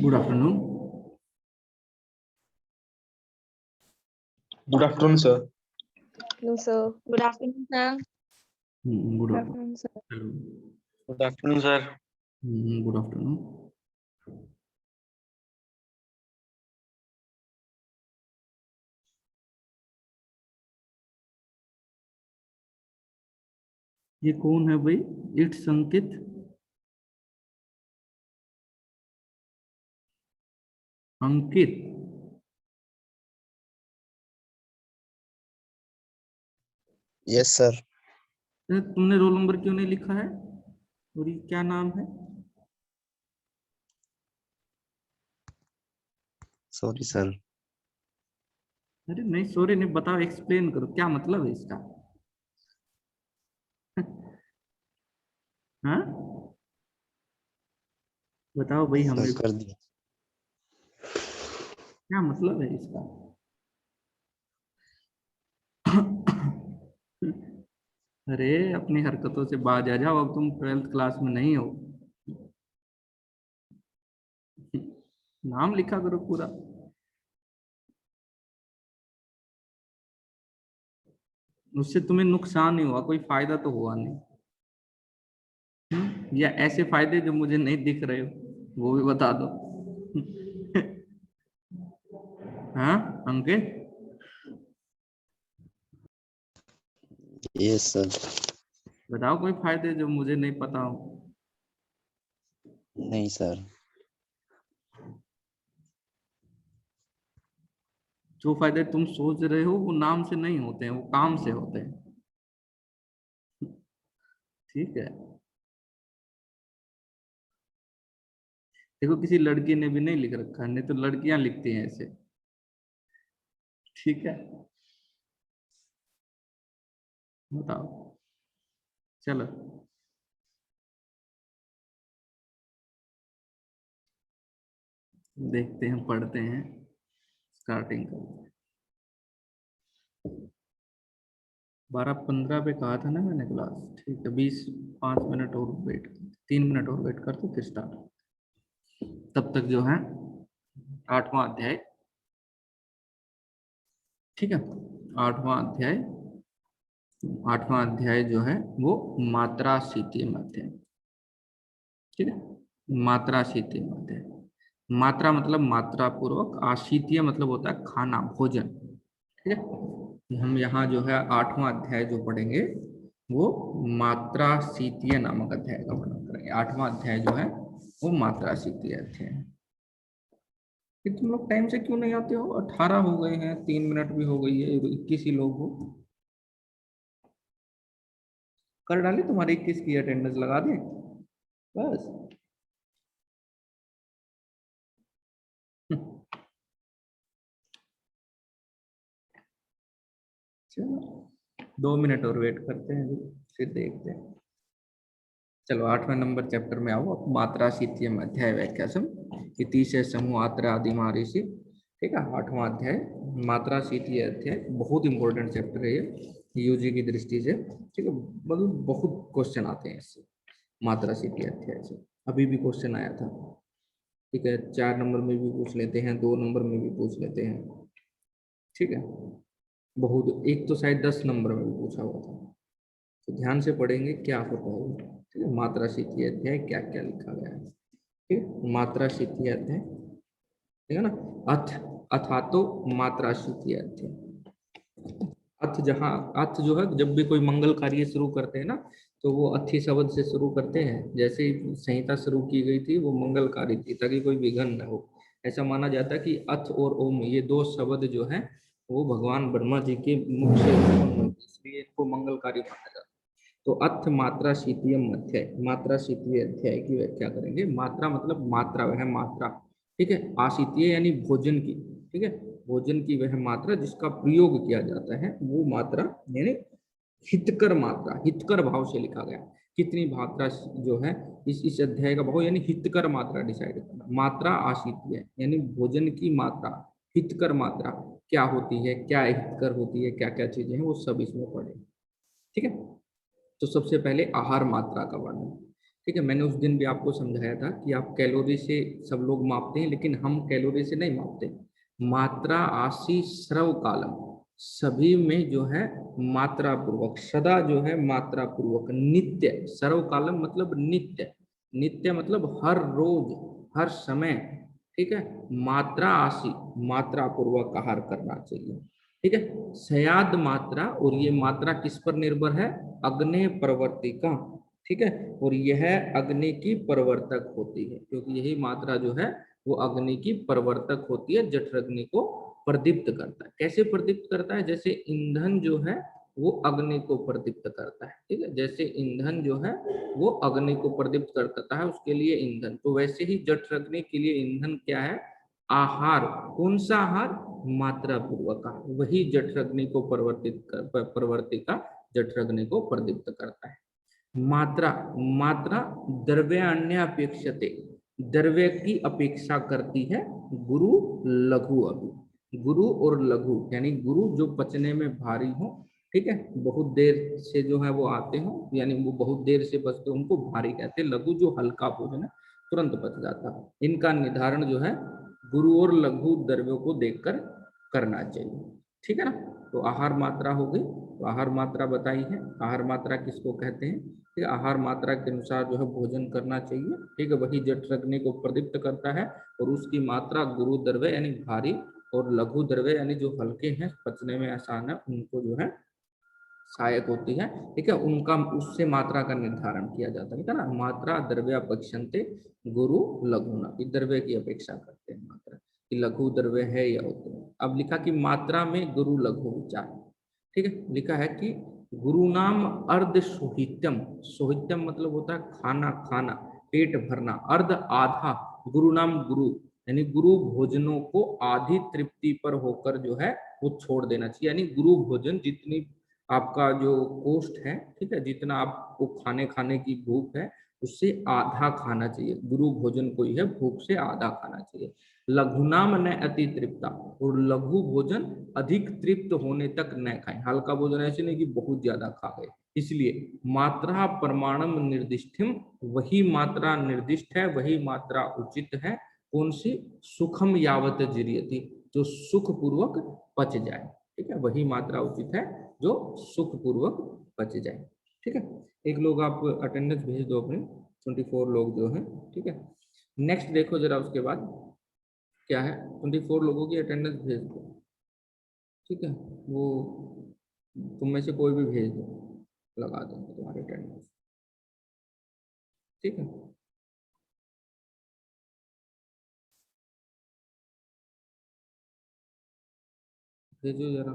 Good afternoon. Good afternoon, sir. No, sir. Good afternoon, sir. Good Good afternoon. afternoon, sir. Hello. Good afternoon, sir. Good afternoon. ये कौन है भाई? It's Ankit. Ankit, yes sir. तुमने roll number क्यों नहीं लिखा है और ये क्या नाम है? Sorry sir. अरे नहीं, सॉरी नहीं, बताओ, एक्सप्लेन करो, क्या मतलब है इसका? हाँ, बताओ भाई, सर हमें कर दिया। क्या मतलब है इसका? अरे अपनी हरकतों से बाज आ जाओ, अब तुम 12th क्लास में नहीं हो। नाम लिखा करो पूरा। उससे तुम्हें नुकसान ही हुआ, कोई फायदा तो हुआ नहीं। या ऐसे फायदे जो मुझे नहीं दिख रहे हो वो भी बता दो। हाँ अंकित, यस सर। बताओ कोई फायदे जो मुझे नहीं पता हो। नहीं सर। जो फायदे तुम सोच रहे हो वो नाम से नहीं होते हैं, वो काम से होते हैं। ठीक है, देखो किसी लड़की ने भी नहीं लिख रखा है, नहीं तो लड़कियां लिखती हैं ऐसे। ठीक है, बताओ, चलो देखते हैं, पढ़ते हैं, स्टार्टिंग करते हैं। 12:15 पे कहा था ना मैंने क्लास। ठीक है, 5 मिनट और वेट, 3 मिनट और वेट करते फिर स्टार्ट। तब तक जो है 8वां अध्याय, ठीक है, 8वां अध्याय, 8वां अध्याय जो है वो मात्रा शीतीय अध्याय। ठीक है, मात्रा शीतीय अध्याय। मात्रा मतलब मात्रा पूर्वक, आशीतीय मतलब होता है खाना, भोजन। ठीक है, हम यहाँ जो है 8वां अध्याय जो पढ़ेंगे वो मात्रा शीतीय नामक अध्याय का वर्णन करेंगे। 8वां अध्याय जो है वो मात्रा शीतीय अध्याय है। कि तुम लोग टाइम से क्यों नहीं आते हो? 18 हो गए हैं, 3 मिनट भी हो गई है, 21 ही लोग हो। कर डाले तुम्हारे 21 की अटेंडेंस लगा दें बस। चलो 2 मिनट और वेट करते हैं, फिर देखते हैं। चलो 8वें नंबर चैप्टर में आओ। मात्रा शीतीय अध्याय व्याख्यासम इति से समूह आत्रा आदि महर्षि। ठीक है, 8वां अध्याय मात्रा शीतीय अध्याय, बहुत इंपॉर्टेंट चैप्टर है ये यूजी की दृष्टि से। ठीक है, मतलब बहुत क्वेश्चन आते हैं इससे, मात्रा शीतीय अध्याय से। अभी भी क्वेश्चन आया था। ठीक है, 4 नंबर में भी पूछ लेते हैं, 2 नंबर में भी पूछ लेते हैं। ठीक है, बहुत, एक तो शायद 10 नंबर में भी पूछा हुआ था। तो ध्यान से पढ़ेंगे क्या होता है। ठीक है, मात्रा शीतीय अध्याय क्या क्या लिखा गया है। ठीक है, मात्रा शीतीय अध्याय, ठीक है ना। अथ, अथा तो मात्रा शीतीय अध्याय। अथ, जहाँ अथ जो है, जब भी कोई मंगल कार्य शुरू करते हैं ना, तो वो अथी शब्द से शुरू करते हैं। जैसे ही संहिता शुरू की गई थी वो मंगलकारी थी, ताकि कोई विघ्न न हो। ऐसा माना जाता है कि अथ और ओम, ये 2 शब्द जो है वो भगवान ब्रह्मा जी के मुख से उत्पन्न हुए, इसलिए इनको मंगलकारी माना जाता है। तो अथ मात्रा शीतीय अध्याय, मात्रा शीतीय अध्याय की व्याख्या करेंगे। मात्रा मतलब मात्रा, वह मात्रा। ठीक है। आशीतीय यानी भोजन की, ठीक है, भोजन की वह मात्रा जिसका प्रयोग किया जाता है वो मात्रा यानी हितकर मात्रा, हितकर भाव से लिखा गया। कितनी मात्रा जो है इस अध्याय का भाव यानी हितकर मात्रा डिसाइड करना। मात्रा आशीतीय यानी भोजन की मात्रा, हितकर मात्रा क्या होती है, क्या हितकर होती है, क्या क्या चीजें हैं वो सब इसमें पढ़े। ठीक है। तो सबसे पहले आहार मात्रा का वर्णन। ठीक है, मैंने उस दिन भी आपको समझाया था कि आप कैलोरी से सब लोग मापते हैं, लेकिन हम कैलोरी से नहीं मापते। मात्रा आशी श्रव कालम सभी में जो है मात्रा पूर्वक, सदा जो है मात्रा पूर्वक, नित्य, सर्व कालम मतलब नित्य, नित्य मतलब हर रोज हर समय, ठीक है, मात्रा आशी मात्रा पूर्वक आहार करना चाहिए। ठीक है। सयाद मात्रा, और ये मात्रा किस पर निर्भर है, अग्नि प्रवर्ती का। ठीक है, और यह अग्नि की प्रवर्तक होती है, क्योंकि यही मात्रा जो है वो अग्नि की प्रवर्तक होती है, जठराग्नि को प्रदीप्त करता है। कैसे प्रदीप्त करता है, जैसे ईंधन जो है वो अग्नि को प्रदीप्त करता है। ठीक है, जैसे ईंधन जो है वो अग्नि को प्रदीप्त करता है, उसके लिए ईंधन, तो वैसे ही जठराग्नि के लिए ईंधन क्या है, आहार। कौन सा आहार, मात्रा पूर्वक आहार, वही जठराग्नि को प्रवर्तिका जठराग्नि को प्रदीप्त करता है। मात्रा, मात्रा द्रव्यान्यापेक्षते, द्रव्य की अपेक्षा करती है। गुरु लघु अभि, गुरु और लघु यानी गुरु जो पचने में भारी हो, ठीक है, बहुत देर से जो है वो आते हो, यानी वो बहुत देर से पचते, उनको भारी कहते हैं। लघु जो हल्का भोजन है, तुरंत पच जाता है। इनका निर्धारण जो है गुरु और लघु द्रव्यों को देखकर करना चाहिए। ठीक है ना। तो आहार मात्रा हो गई, तो आहार मात्रा बताई है। आहार मात्रा किसको कहते हैं, ठीक है, आहार मात्रा के अनुसार जो है भोजन करना चाहिए। ठीक है, वही जठराग्नि को प्रदीप्त करता है, और उसकी मात्रा गुरु द्रव्य यानी भारी, और लघु द्रव्य यानी जो हल्के हैं, पचने में आसान है, उनको जो है सहायक होती है। ठीक है, उनका उससे मात्रा का निर्धारण किया जाता है ना। मात्रा द्रव्य अपेक्षन्ते गुरु लघुना, द्रव्य की अपेक्षा करते हैं मात्रा कि लघु द्रव्य है या उत्तम। अब लिखा कि मात्रा में गुरु लघु विचार। ठीक है, लिखा है कि गुरु नाम अर्ध सोहित्यम, सोहित्यम मतलब होता है खाना, खाना, पेट भरना। अर्ध आधा, गुरु नाम गुरु यानी गुरु भोजनों को आधी तृप्ति पर होकर जो है वो छोड़ देना चाहिए। यानी गुरु भोजन जितनी आपका जो कोष्ठ है, ठीक है, जितना आपको खाने खाने की भूख है उससे आधा खाना चाहिए। गुरु भोजन को ही है भूख से आधा खाना चाहिए। लघुनाम न अति तृप्ता, और लघु भोजन अधिक तृप्त होने तक न खाएं। हल्का भोजन ऐसे नहीं कि बहुत ज्यादा खा गए। इसलिए मात्रा प्रमाणम निर्दिष्टिम, वही मात्रा निर्दिष्ट है, वही मात्रा उचित है। कौन सी, सुखम यावत जिरियति, जो सुख पूर्वक पच जाए। ठीक है, वही मात्रा उचित है जो सुख पूर्वक बच जाए। ठीक है, एक लोग आप अटेंडेंस भेज दो अपने, 24 लोग जो हैं। ठीक है, नेक्स्ट देखो जरा, उसके बाद क्या है, 24 लोगों की अटेंडेंस भेज दो। ठीक है, वो तुम में से कोई भी भेज दो, लगा देंगे तुम्हारी अटेंडेंस। ठीक है, भेजो जरा।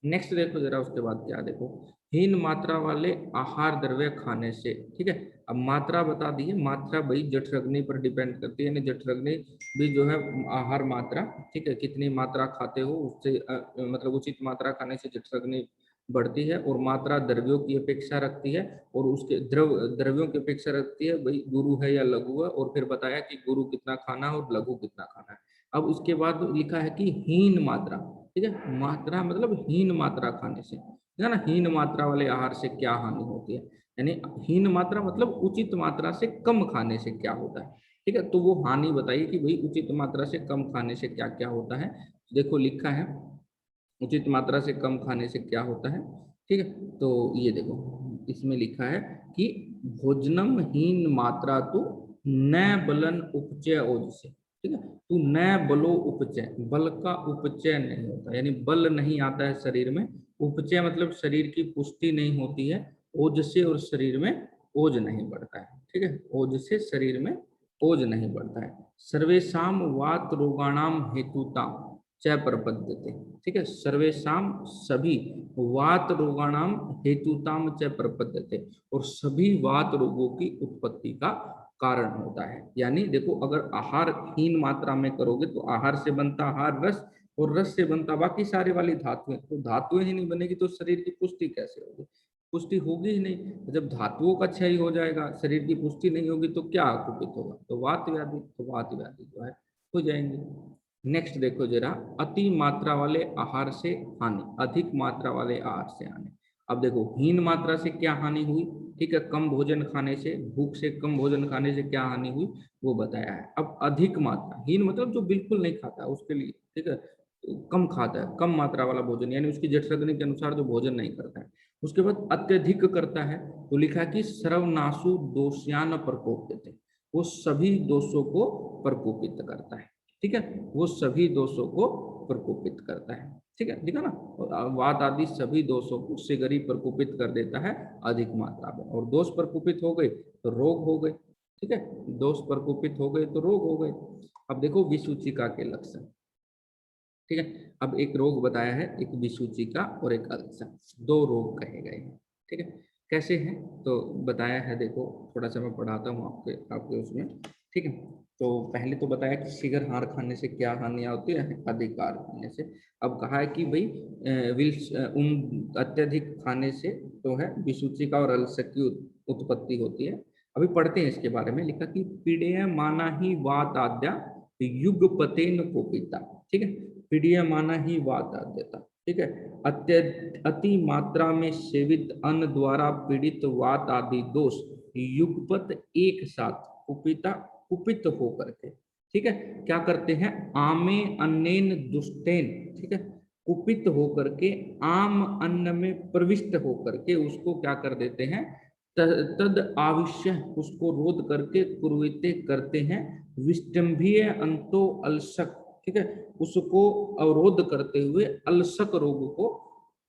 नेक्स्ट देखो जरा, उसके बाद क्या देखो, हीन मात्रा वाले आहार द्रव्य खाने से। ठीक है, अब मात्रा बता दी है, मात्रा भाई जठराग्नि पर डिपेंड करती है, यानी जठराग्नि भी जो है आहार मात्रा, ठीक है, कितनी मात्रा खाते हो उससे मतलब उचित मात्रा खाने से जठराग्नि बढ़ती है। और मात्रा द्रव्यों की अपेक्षा रखती है, और उसके द्रव्यों की अपेक्षा रखती है, भाई गुरु है या लघु है, और फिर बताया कि गुरु कितना खाना है और लघु कितना खाना है। अब उसके बाद लिखा है कि हीन मात्रा। ठीक है, मात्रा मतलब हीन मात्रा खाने से, है ना, हीन मात्रा वाले आहार से क्या हानि होती है, यानी हीन मात्रा मतलब उचित मात्रा से कम खाने से क्या होता है। ठीक है, तो वो हानि बताइए कि भाई उचित मात्रा से कम खाने से क्या क्या होता है। देखो लिखा है उचित मात्रा से कम खाने से क्या होता है। ठीक है, तो ये देखो इसमें लिखा है कि भोजनम हीन मात्रा तो न बलन उपचय ओज से। ठीक है, तो न बलो उपचय, बल का उपचय नहीं होता, यानी बल नहीं आता है शरीर में। उपचय मतलब शरीर की पुष्टि नहीं होती है ओज से, और शरीर में ओज नहीं बढ़ता है। ठीक है, ओज से शरीर में ओज नहीं बढ़ता है। सर्वेशम वात रोगाणाम हेतुता च प्रपद्यते। ठीक है, सर्वेशम सभी, वात रोगाणाम हेतुताम च प्रपद्यते, और सभी वात रोगों की उत्पत्ति का कारण होता है। यानी देखो, अगर आहार हीन मात्रा में करोगे तो आहार से बनता आहार रस, और रस से बनता बाकी सारी वाली धातुएं, तो धातुएं ही नहीं बनेगी तो शरीर की पुष्टि कैसे होगी? पुष्टि होगी ही नहीं। जब धातुओं का क्षय हो जाएगा, शरीर की पुष्टि नहीं होगी, तो क्या कुपित होगा? तो वात व्याधि, तो वात व्याधि जो है हो जाएंगे। नेक्स्ट देखो जरा, अति मात्रा वाले आहार से हानि, अधिक मात्रा वाले आहार से हानि। अब देखो, हीन मात्रा से क्या हानि हुई, ठीक है, कम भोजन खाने से, भूख से कम भोजन खाने से क्या हानि हुई वो बताया है। अब अधिक मात्रा, हीन मतलब जो बिल्कुल नहीं खाता उसके लिए, ठीक है, तो कम खाता है, कम मात्रा वाला भोजन, यानी उसकी जठराग्नि के अनुसार जो भोजन नहीं करता है। उसके बाद अत्यधिक करता है, तो लिखा कि सर्वनाशु दोष्यान प्रकोप देते, वो सभी दोषों को प्रकोपित करता है, ठीक है, वो सभी दोषों को प्रकोपित करता है, ठीक है, ठीक है ना। और वात आदि सभी दोषों को शीघ्र ही प्रकोपित कर देता है अधिक मात्रा में, और दोष प्रकोपित हो गए तो रोग हो गए, ठीक है, दोष प्रकोपित हो गए तो रोग हो गए। अब देखो विसूचिका के लक्षण, ठीक है, अब एक रोग बताया है, एक विसूचिका और एक अल्सर, दो रोग कहे गए हैं, ठीक है। कैसे हैं तो बताया है, देखो थोड़ा सा मैं पढ़ाता हूँ आपके आपके उसमें, ठीक है। तो पहले तो बताया कि शीघ्र हार खाने से क्या हानियां होती है, अधिक आहार खाने से। अब कहा है कि भाई अत्यधिक खाने से तो है विसूचिका और अल्सर की उत्पत्ति होती है। अभी पढ़ते हैं इसके बारे में। लिखा कि पीड़ेय माना ही वात आद्या युगपतेन कोपिता, ठीक है, पीड़िया माना ही वात आद्यता, ठीक है, अति मात्रा में सेवित अन्न द्वारा पीड़ित वात आदि दोष युगपत एक साथ कुपिता, कुपित होकर के, ठीक है, क्या करते हैं, आमे अन्नेन दुष्टेन, ठीक है, कुपित होकर के आम अन्न में प्रविष्ट होकर के उसको क्या कर देते हैं, तद आविश्य, उसको रोध करके कुर्विते करते हैं, विष्टंभीय अंतो अलसक, ठीक है, उसको अवरोध करते हुए अलसक रोग को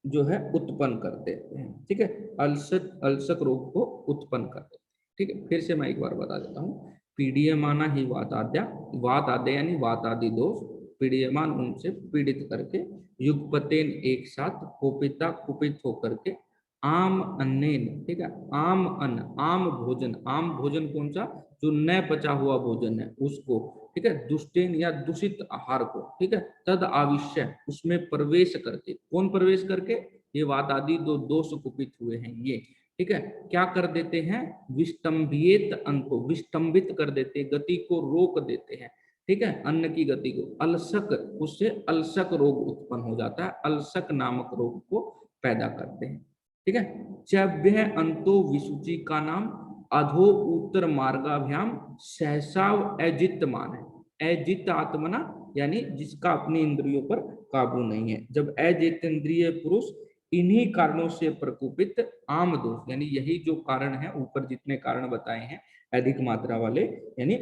जो है उत्पन्न कर देते हैं, ठीक है, अलसक अलसक रोग को उत्पन्न कर देते हैं, ठीक है। फिर से मैं एक बार बता देता हूँ, पीड़ियमाना ही वाताद्या, वात आद्य यानी वात आदि दोष, पीड़ियमान उनसे पीड़ित करके, युगपतेन एक साथ, कुपिता कुपित होकर के, आम अन्नेन, ठीक है, आम अन्न, आम भोजन, आम भोजन कौन सा, जो न पचा हुआ भोजन है उसको, ठीक है, दुष्टेन या दूषित आहार को, ठीक है, तद आविश्य, उसमें प्रवेश करके, कौन प्रवेश करके, ये वात आदि दो दोष कुपित हुए हैं ये, ठीक है, क्या कर देते हैं, विष्टंभित अंको, विष्टंभित कर देते, गति को रोक देते हैं, ठीक है, अन्न की गति को, अलसक, उससे अलसक रोग उत्पन्न हो जाता है, अलसक नामक रोग को पैदा करते हैं, ठीक है। चव्य अंतो विसूचि का नाम अधो उत्तर मार्गाभ्याम सहसाव अजित मान है, अजित आत्मना यानी जिसका अपनी इंद्रियों पर काबू नहीं है। जब अजितेंद्रिय पुरुष इन्हीं कारणों से प्रकोपित आम दोष, यानी यही जो कारण है, ऊपर जितने कारण बताए हैं अधिक मात्रा वाले, यानी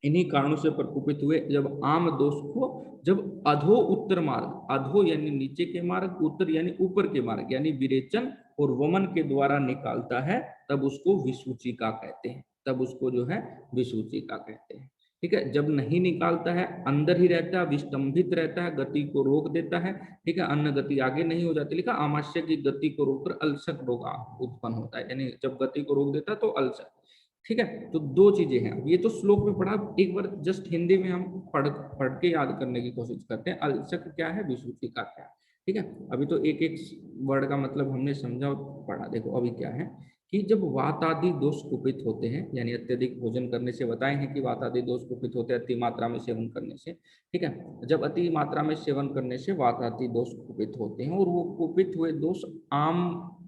इन्हीं कारणों से प्रकोपित हुए, जब आम दोष को, जब अधो उत्तर मार्ग, अधो यानी नीचे के मार्ग, उत्तर यानी ऊपर के मार्ग, यानी विरेचन और वमन के द्वारा निकालता है, तब उसको विसूचिका कहते हैं, तब उसको जो है विसूचिका कहते हैं, ठीक है। जब नहीं निकालता है, अंदर ही रहता है, विस्तंभित रहता है, गति को रोक देता है, ठीक है, अन्न गति आगे नहीं हो जाती, लिखा आमाशय की गति को रोककर अलसक रोग उत्पन्न होता है, यानी जब गति को रोक देता है तो अलसक, ठीक है। तो दो चीजें हैं, ये तो श्लोक में पढ़ा, एक बार जस्ट हिंदी में हम पढ़ के याद करने की कोशिश करते हैं, अलसक क्या है, विसूचिका क्या है, ठीक है। अभी तो एक एक वर्ड का मतलब हमने समझा और पढ़ा। देखो अभी क्या है कि जब वात आदि दोष कुपित होते हैं, यानी अत्यधिक भोजन करने से, बताए हैं कि वात आदि दोष कुपित होते हैं अति मात्रा में सेवन करने से, ठीक है, जब अति मात्रा में सेवन करने से वात आदि दोष कुपित होते हैं, और वो कुपित हुए दोष आम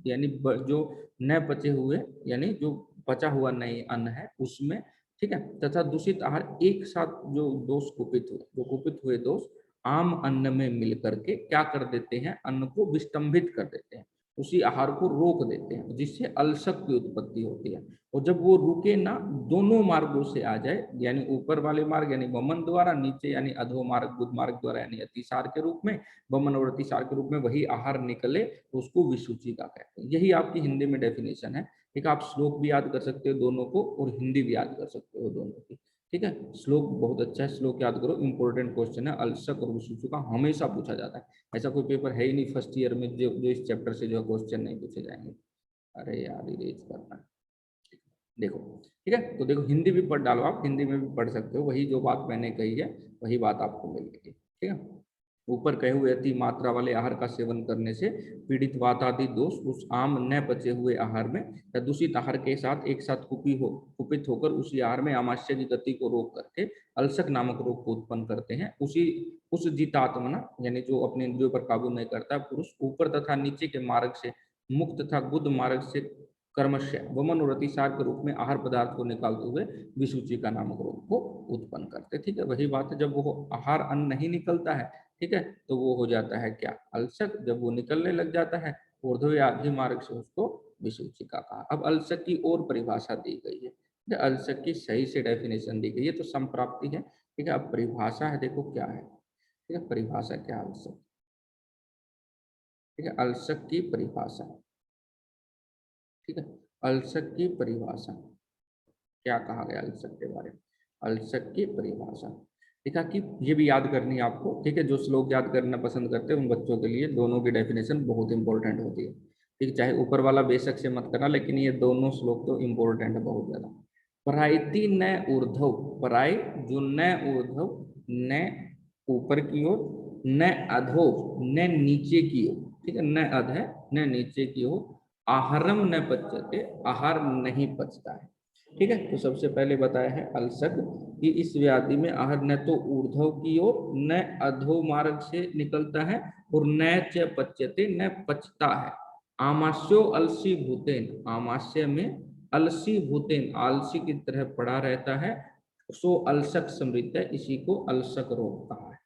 यानी जो न पचे हुए, यानी जो पचा हुआ नहीं अन्न है उसमें, ठीक है, तथा दूषित आहार एक साथ जो दोष कुपित हुए, जो कुपित हुए दोष आम अन्न में मिल करके क्या कर देते हैं, अन्न को विस्तंभित कर देते हैं, उसी आहार को रोक देते हैं, जिससे अलसक की उत्पत्ति होती है। और जब वो रुके ना, दोनों मार्गों से आ जाए, यानी ऊपर वाले मार्ग यानी वमन द्वारा, नीचे यानी अधो मार्ग बुध मार्ग द्वारा यानी अतिसार के रूप में, वमन और अतिसार के रूप में वही आहार निकले, तो उसको विसूचिका कहते हैं। यही आपकी हिंदी में डेफिनेशन है। एक आप श्लोक भी याद कर सकते हो दोनों को, और हिंदी भी याद कर सकते हो दोनों की, ठीक है। श्लोक बहुत अच्छा है, श्लोक याद करो, इंपॉर्टेंट क्वेश्चन है, अलसक और विसूचिका हमेशा पूछा जाता है। ऐसा कोई पेपर है ही नहीं फर्स्ट ईयर में जो इस चैप्टर से जो क्वेश्चन नहीं पूछे जाएंगे। अरे यार इरेज करना। देखो ठीक है। तो देखो हिंदी भी पढ़ डालो, आप हिंदी में भी पढ़ सकते हो, वही जो बात मैंने कही है वही बात आपको मिलेगी। ठीक है। ऊपर कहे हुए अति मात्रा वाले आहार का सेवन करने से पीड़ित वात आदि दोष उस आम न पचे हुए आहार में या दूषित आहार के साथ एक साथ कुपित होकर उसी आहार में आमाशय की गति को रोक करके अल्सक नामक रोग को उत्पन्न करते हैं। उस जितात्मना यानी जो अपने इंद्रियों पर काबू नहीं करता पुरुष ऊपर तथा नीचे के मार्ग से मुक्त तथा गुद मार्ग से कर्मश्य व मनोरथी सार के रूप में आहार पदार्थ को निकालते हुए विसूची का नामक रोग को उत्पन्न करते। ठीक है। वही बात है, जब वो आहार अन्न नहीं निकलता है, ठीक है, तो वो हो जाता है क्या, अल्सक। जब वो निकलने लग जाता है ऊर्ध्व या आधि मार्ग से, उसको विसूचिका कहा। अब अल्सक की और परिभाषा दी गई है, अल्सक की सही से डेफिनेशन दी गई है, तो संप्राप्ति है। ठीक है। अब परिभाषा है, देखो क्या है। ठीक है, परिभाषा क्या है अल्सक। ठीक है, अल्सक की परिभाषा। ठीक है, अल्सक की परिभाषा क्या कहा गया अल्सक के बारे में। अल्सक की परिभाषा देखा कि ये भी याद करनी है आपको। ठीक है, जो श्लोक याद करना पसंद करते हैं उन बच्चों के लिए दोनों की डेफिनेशन बहुत इंपॉर्टेंट होती है। ठीक, चाहे ऊपर वाला बेशक से मत करना, लेकिन ये दोनों श्लोक तो इंपॉर्टेंट है बहुत ज्यादा। परायति न ऊर्ध्व, पराय जो न ऊर्ध्व, न ऊपर की ओर, न अधो न नीचे की ओर। ठीक है, न अध है न नीचे की ओर, आहारम न पचते, आहार नहीं पचता है। ठीक है, तो सबसे पहले बताया है अल्सक कि इस व्याधि में आहार न तो ऊर्ध्व की ओर न अधो मार्ग से निकलता है और न च पच्यते न पचता है। आमास्यो अलसी भूतेन, आमाशय में अलसी भूतेन आलसी की तरह पड़ा रहता है, सो अल्सक समृद्ध है, इसी को अल्सक रोग कहा है।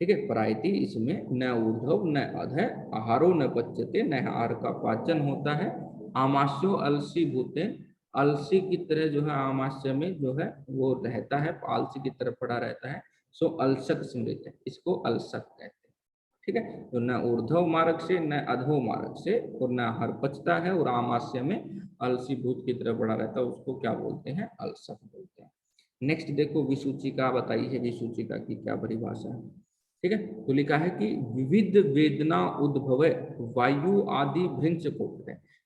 ठीक है, परायति इसमें न ऊर्ध्व न अध है, आहारो न पच्यते न आहार का पाचन होता है, आमास्यो अलसी भूतेन आलसी की तरह जो है आमाशय में जो है वो रहता है, आलसी की तरह पड़ा रहता है, सो अल्सक स्मृत है, इसको अल्सक कहते हैं। ठीक है, तो न ऊर्ध्व मार्ग से न अधो मार्ग से और न आहार पचता है और आमाशय में अलसी भूत की तरह पड़ा रहता है, उसको क्या बोलते हैं, अल्सक बोलते हैं। नेक्स्ट देखो विसूचिका बताई है, विसूचिका की क्या परिभाषा है। ठीक है, तो लिखा है कि विविध वेदना उद्भव वायु आदि भृंच को,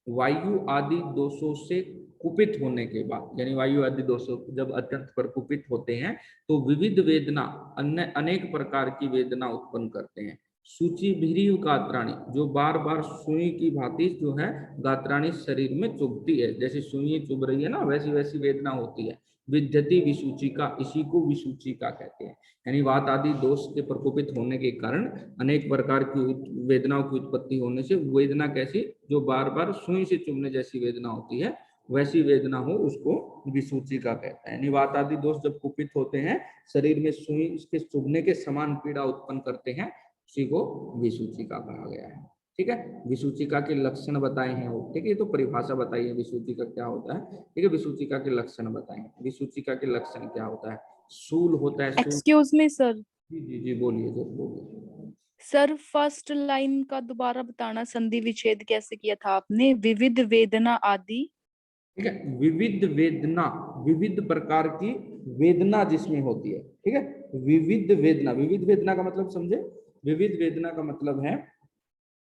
वायु आदि दोषों से कुपित होने के बाद, यानी वायु आदि दोषों जब अत्यंत पर कुपित होते हैं तो विविध वेदना अन्य अनेक प्रकार की वेदना उत्पन्न करते हैं। सूची भीरीव गात्राणी, जो बार बार सुई की भांति जो है गात्राणी शरीर में चुभती है, जैसे सुई चुभ रही है ना, वैसी वैसी वेदना होती है। विद्यति विसूचिका, इसी को विसूचिका कहते हैं। यानी वात आदि दोष के प्रकोपित होने के कारण अनेक प्रकार की वेदनाओं की उत्पत्ति होने से, वेदना कैसी, जो बार बार सुई से चुभने जैसी वेदना होती है, वैसी वेदना हो उसको विसूचिका कहता है। यानी वात आदि दोष जब कुपित होते हैं, शरीर में सुई के चुभने के समान पीड़ा उत्पन्न करते हैं, उसी को विसूचिका कहा गया है। ठीक है, विसूचिका के लक्षण बताए हैं वो। ठीक है, तो परिभाषा बताइए विसूचिका क्या होता है। ठीक है, विसूचिका के लक्षण बताएं। विसूचिका के लक्षण क्या होता है, शूल होता है, शूल। Excuse me sir. जी जी जी, बोलिए सर, बोलिए। सर फर्स्ट लाइन का दोबारा बताना, संधि विच्छेद कैसे किया था आपने, विविध वेदना आदि। ठीक है, विविध वेदना, विविध प्रकार की वेदना जिसमें होती है। ठीक है, विविध वेदना, विविध वेदना का मतलब समझे, विविध वेदना का मतलब है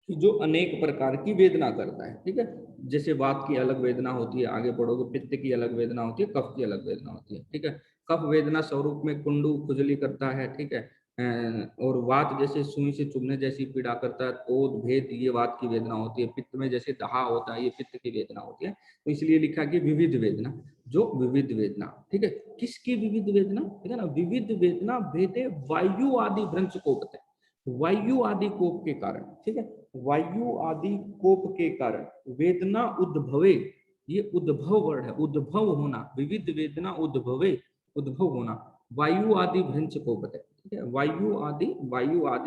कि जो अनेक प्रकार की वेदना करता है। ठीक है, जैसे वात की अलग वेदना होती है, आगे पढ़ोगे, पित्त की अलग वेदना होती है, कफ की अलग वेदना होती है। ठीक है, कफ वेदना स्वरूप में कुंडू खुजली करता है। ठीक है, और वात जैसे सुई से चुभने जैसी पीड़ा करता है, ओद भेद, ये वात की वेदना होती है। पित्त में जैसे दहा होता है, ये पित्त की वेदना होती है। तो इसलिए लिखा कि विविध वेदना, जो विविध वेदना। ठीक है, किसकी विविध वेदना, ठीक है ना, विविध वेदना भेदे वायु आदि भ्रंश कोप, वायु आदि कोप के कारण। ठीक है, वायु आदि कोप के कारण वेदना उद्भवे, ये उद्भव वर्ड है, उद्भव होना, विविध वेदना उद्भवे, उद्भव होना, वायु आदि भृंच कोप है। ठीक है, वायु आदि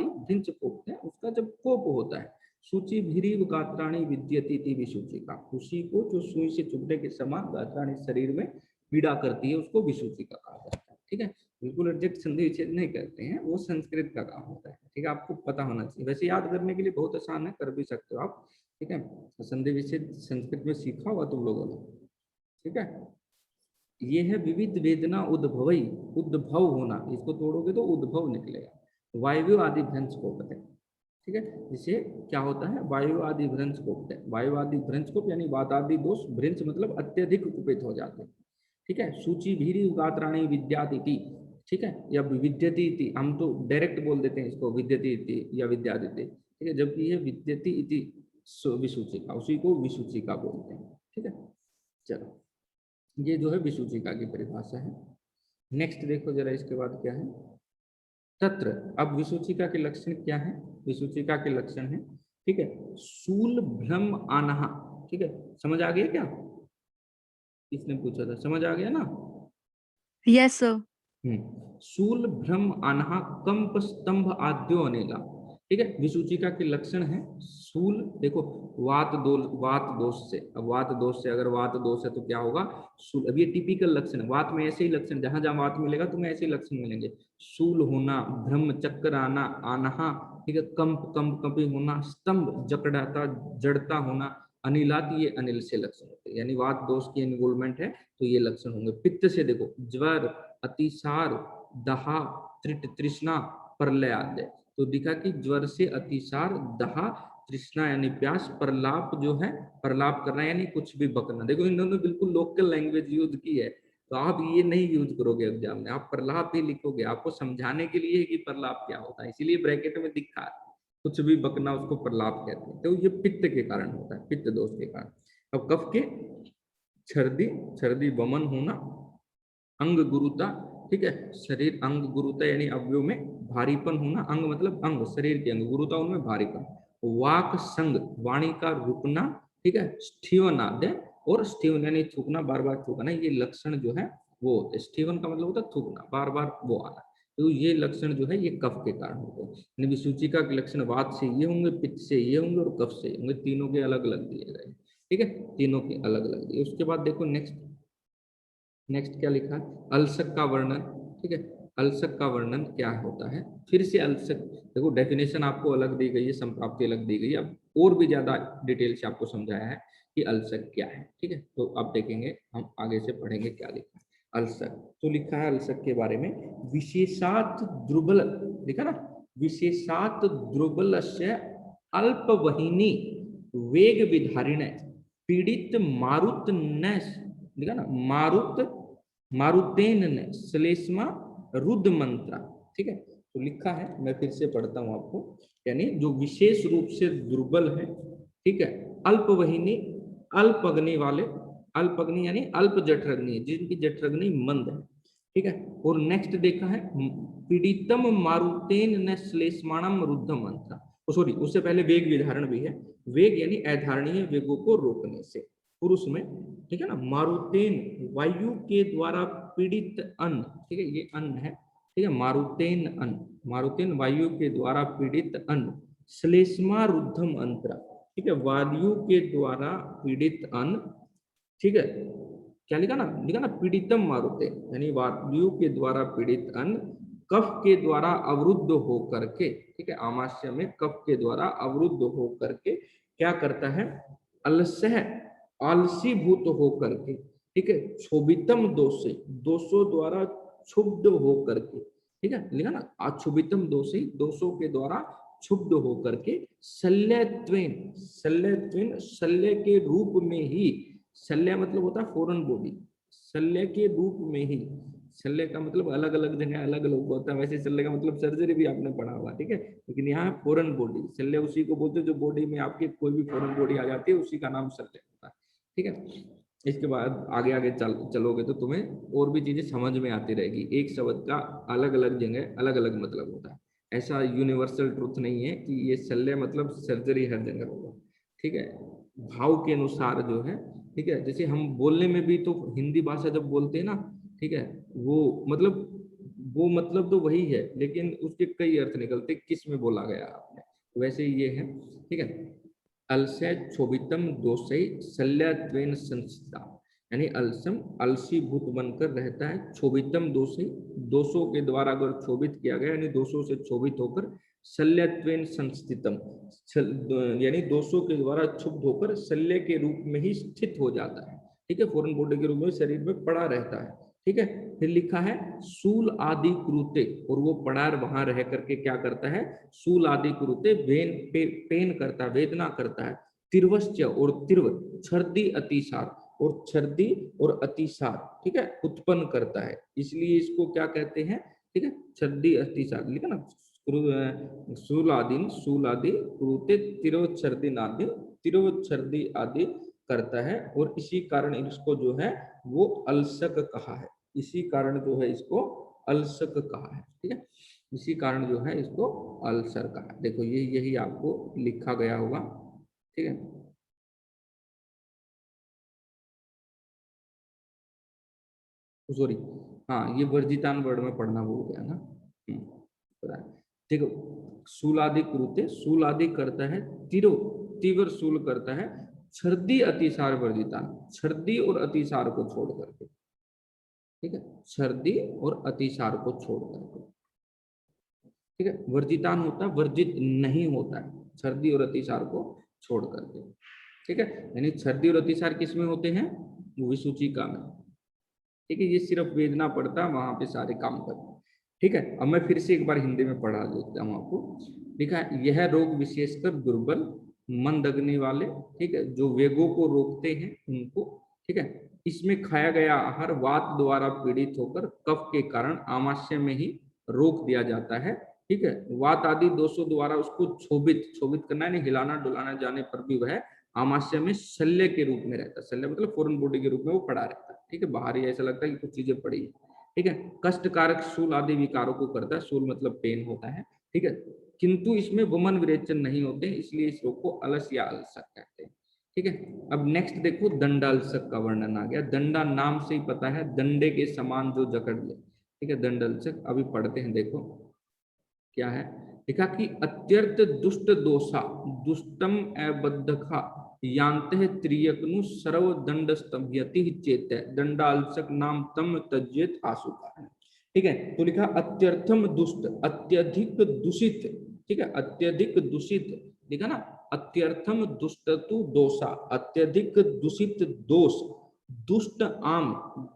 भृंच कोप है, उसका जब कोप होता है, सूची भीरीव गात्राणी विद्यति थी विसूचिका, उसी को जो सुई से चुभने के समान गात्राणी शरीर में पीड़ा करती है, उसको विसूचिका कहा जाता है। ठीक है, बिल्कुल एग्जैक्ट संधि विच्छेद नहीं करते हैं, वो संस्कृत का काम होता है। ठीक है, आपको पता होना चाहिए, वैसे याद करने के लिए बहुत आसान है, कर भी सकते हो आप। ठीक है, संधि विच्छेद संस्कृत में सीखा हुआ तुम लोगों ने। ठीक है, ये है विविध वेदना उद्भवई, उद्भव होना, इसको तोड़ोगे तो उद्भव निकलेगा। वायु आदि भ्रंश कोप है। ठीक है, जिसे क्या होता है, वायु आदि भ्रंश कोप है। वायु आदि भ्रंश कोप यानी वात आदि दोष, भ्रंश मतलब अत्यधिक कुपित हो जाते हैं। ठीक है। सूची भीरी गात्राणी विद्यादिति, ठीक है, या विद्यति इति, हम तो डायरेक्ट बोल देते हैं इसको विद्यति इति या विद्यादिति, ठीक है, जबकि ये विद्यति इति विसूचिका, उसी को विसूचिका बोलते हैं, ठीक है। चलो ये जो है विसूचिका की परिभाषा है। नेक्स्ट देखो जरा इसके बाद क्या है, तत्र। अब विसूचिका के लक्षण क्या है, विसूचिका के लक्षण है, ठीक है, शूल भ्रम आनहा, ठीक है, समझ आ गया क्या, इसने पूछा था, समझ आ गया ना। Yes sir. शूल भ्रम अनहा कंप स्तंभ आद्यो अनेला, ठीक है। विसूचिका के लक्षण है शूल, देखो वात दोष से, अब वात दोष से, अगर वात दोष है तो क्या होगा, शूल। अब ये टिपिकल लक्षण है, वात में ऐसे ही लक्षण, जहां जहां वात मिलेगा तुम्हें ऐसे ही लक्षण मिलेंगे, शूल होना, भ्रम चक्कर आना, आनहा, ठीक है, कंप कंपी होना, स्तंभ जकड़ाता जड़ता होना, अनिलात, ये अनिल से लक्षण होते हैं, यानी वात दोष की इन्वॉल्वमेंट है तो ये लक्षण होंगे। पित्त से देखो ज्वर, अतिसार, दहा, तृष्णा, प्रलय आदि, तो दिखा कि ज्वर से अतिसार, दहा, तृष्णा यानी प्यास, प्रलाप जो है प्रलाप करना यानी कुछ भी बकना, देखो इन्होंने बिल्कुल लोकल लैंग्वेज यूज की है, तो आप ये नहीं यूज करोगे एग्जाम में, आप प्रलाप ही लिखोगे, आपको समझाने के लिए कि प्रलाप क्या होता है, इसीलिए ब्रैकेट में दिखा है, कुछ भी बकना उसको प्रलाप कहते हैं, तो ये पित्त के कारण होता है, पित्त दोष के कारण। अब कफ के छर्दी वमन होना, अंग गुरुता, ठीक है, शरीर अंग गुरुता यानी अवयव में भारीपन होना, अंग मतलब अंग, शरीर के अंग, गुरुता उनमें भारीपन, वाक संग, वाणी का रुकना, ठीक है, स्टीवन आदि, और स्टीवन यानी थूकना, बार बार थूकना, ये लक्षण जो है वो होते हैं। स्टीवन का मतलब होता है थूकना, बार बार वो आना, तो ये लक्षण जो है ये कफ के कारण होते हैं। विसूचिका के लक्षण वात से ये होंगे, पित्त से ये होंगे और कफ से होंगे, तीनों के अलग अलग दिए गए, ठीक है, तीनों के अलग अलग दिए। उसके बाद देखो नेक्स्ट क्या लिखा है, अल्सक का वर्णन, ठीक है, अल्सक का वर्णन क्या होता है, फिर से अल्सक, देखो डेफिनेशन आपको अलग दी गई है, संप्राप्ति अलग दी गई है, अब और भी ज्यादा डिटेल से आपको समझाया है कि अल्सक क्या है, ठीक है, तो अब देखेंगे हम आगे से पढ़ेंगे क्या लिखा है। अल्सक तो लिखा है अल्सक के बारे में, विशेषात दुर्बल, लिखा ना, विशेषात दुर्बल से अल्पवहिनी वेग विधारिण पीड़ित मारुत न, लिखा ना, मारुतेन ने श्लेष्मा रुद्र मंत्रा, ठीक है, तो लिखा है, मैं फिर से पढ़ता हूं आपको, यानी जो विशेष रूप से दुर्बल है, ठीक है, अल्पवहिनी, अल्प अग्नि वाले, अल्प अग्नि यानी अल्प जठरग्नि, जिनकी जठरग्नि मंद है, ठीक है, और नेक्स्ट देखा है पीड़ितम मारुतेन न श्लेष्माणम रुद्र मंत्रा, सॉरी उससे पहले वेग विधारण भी है, वेग यानी अधारणीय वेगों को रोकने से, पुरुष में, ठीक है ना, मारुतेन वायु के द्वारा पीड़ित अन्न, ठीक है, ये अन्न है, ठीक है, मारुतेन अन्न, मारुतेन वायु के द्वारा पीड़ित अन्न, श्लेष्मा रुद्धम अंतरा, ठीक है, वायु के द्वारा पीड़ित अन्न, ठीक है, क्या लिखा ना पीड़ितम मारुते यानी वायु के द्वारा पीड़ित अन्न कफ के द्वारा अवरुद्ध होकर के, ठीक है, आमाशय में कफ के द्वारा अवरुद्ध होकर के क्या करता है, अलसह आलसी भूत होकर के, ठीक है, क्षोभितम दोषे, दोषों द्वारा क्षुब्ध होकर के, ठीक है, लिखा ना, अक्षुभितम दोषे, दोषों के द्वारा क्षुब्ध होकर के, शल्यत्वेन, शल्यत्वेन शल्य के रूप में ही, शल्य मतलब होता है फॉरेन बॉडी, शल्य के रूप में ही, शल्य का मतलब अलग अलग जगह अलग अलग होता है, वैसे शल्य का मतलब सर्जरी भी आपने पढ़ा हुआ, ठीक है, लेकिन यहाँ फॉरेन बॉडी, शल्य उसी को बोलते हैं जो बॉडी में आपके कोई भी फॉरेन बॉडी आ जाती है, उसी का नाम शल्य होता है, ठीक है। इसके बाद आगे आगे चलोगे तो तुम्हें और भी चीजें समझ में आती रहेगी, एक शब्द का अलग अलग जगह अलग अलग मतलब होता है, ऐसा यूनिवर्सल ट्रुथ नहीं है कि ये शल्य मतलब सर्जरी हर जगह होगा, ठीक है, भाव के अनुसार जो है, ठीक है, जैसे हम बोलने में भी तो हिंदी भाषा जब बोलते हैं ना, ठीक है, वो मतलब तो वही है, लेकिन उसके कई अर्थ निकलते, किस में बोला गया आपने, वैसे ही ये है, ठीक है, अलस्य क्षोभितम दोषै शल्यत्वेन संस्थिता, यानी अलसम आलसी भूत बनकर रहता है, क्षोभितम दोषै, दोषों के द्वारा अगर क्षोभित किया गया यानी दोषों से क्षोभित होकर, शल्यत्वेन संस्थितम यानी दोषों के द्वारा क्षुब्ध होकर शल्य के रूप में ही स्थित हो जाता है, ठीक है, फॉरेन बॉडी के रूप में शरीर में पड़ा रहता है, ठीक है। फिर लिखा है सूल आदि क्रूते, और वो पड़ा वहां रह करके क्या करता है, सूल आदि क्रूते पेन करता है, वेदना करता है, तिरवश्च और तिरव, छर्दी अतिसार, और छर्दी और अतिसार, ठीक है, उत्पन्न करता है, इसलिए इसको क्या कहते हैं, ठीक है, छर्दी अतिसार लिखा ना, शूलादि क्रूते तिरोच्छर्दी तिरोच्छर्दी आदि करता है, और इसी कारण इसको जो है वो अल्सक कहा है, इसी कारण जो है इसको अल्सक कहा है, ठीक है, इसी कारण जो है इसको अल्सर कहा है। देखो ये यही आपको लिखा गया होगा, ठीक है। सॉरी, हाँ ये वर्जितान वर्ड में पढ़ना भूल गया ना। पता है। देखो शूलादि क्रूते, शूलादि करता है, तिरो तीव्र शूल करता है, छर्दी अतिसार वर्जितान, छर्दी और अतिसार को छोड़ करके, ठीक है, छर्दी और अतिसार को छोड़ करके, ठीक है, वर्जितान होता है, वर्जित नहीं होता है, छर्दी और अतिसार को छोड़ करके, ठीक है, यानी छर्दी और अतिसार किसमें होते हैं, विसूचिका में, ठीक है, ये सिर्फ वेदना पड़ता है, वहां पे सारे काम करते हैं, ठीक है। अब मैं फिर से एक बार हिंदी में पढ़ा देता हूँ आपको, लिखा है यह रोग विशेषकर दुर्बल मंद अग्नि वाले, ठीक है, जो वेगों को रोकते हैं उनको, ठीक है, इसमें खाया गया आहार वात द्वारा पीड़ित होकर कफ के कारण आमाशय में ही रोक दिया जाता है, ठीक है, वात आदि दोषों द्वारा उसको क्षोभित करना है, हिलाना डुलाना जाने पर भी वह आमाशय में शल्य के रूप में रहता है, शल्य मतलब फॉरेन बॉडी के रूप में वो पड़ा रहता है, ठीक है, बाहर ही ऐसा लगता है कि कुछ चीजें पड़ी है, ठीक है, कष्टकारक शूल आदि विकारों को करता है, शूल मतलब पेन होता है, ठीक है, किंतु इसमें वमन विरेचन नहीं होते, इसलिए इस रोग को अलस या अलसक कहते हैं, ठीक है। अब नेक्स्ट देखो दंडाल्सक का वर्णन आ गया, दंडा नाम से ही पता है, डंडे के समान जो जकड़ ले, ठीक है, दंडाल्सक अभी पढ़ते हैं, देखो क्या है, लिखा कि अत्यर्थ दुष्ट दोषा दुष्टम अबद्धखा यांते त्रियकनु सर्व दंड स्तंभयति चेत दंडाल्सक नाम तम तज्जेत आशुका, ठीक है, तो लिखा अत्यर्थम दुष्ट, अत्यधिक दूषित, ठीक है, अत्यधिक दूषित, लिखा ना, अत्यर्थम दुष्टतु दोषा, अत्यधिक दूषित दोष, दुष्ट आम,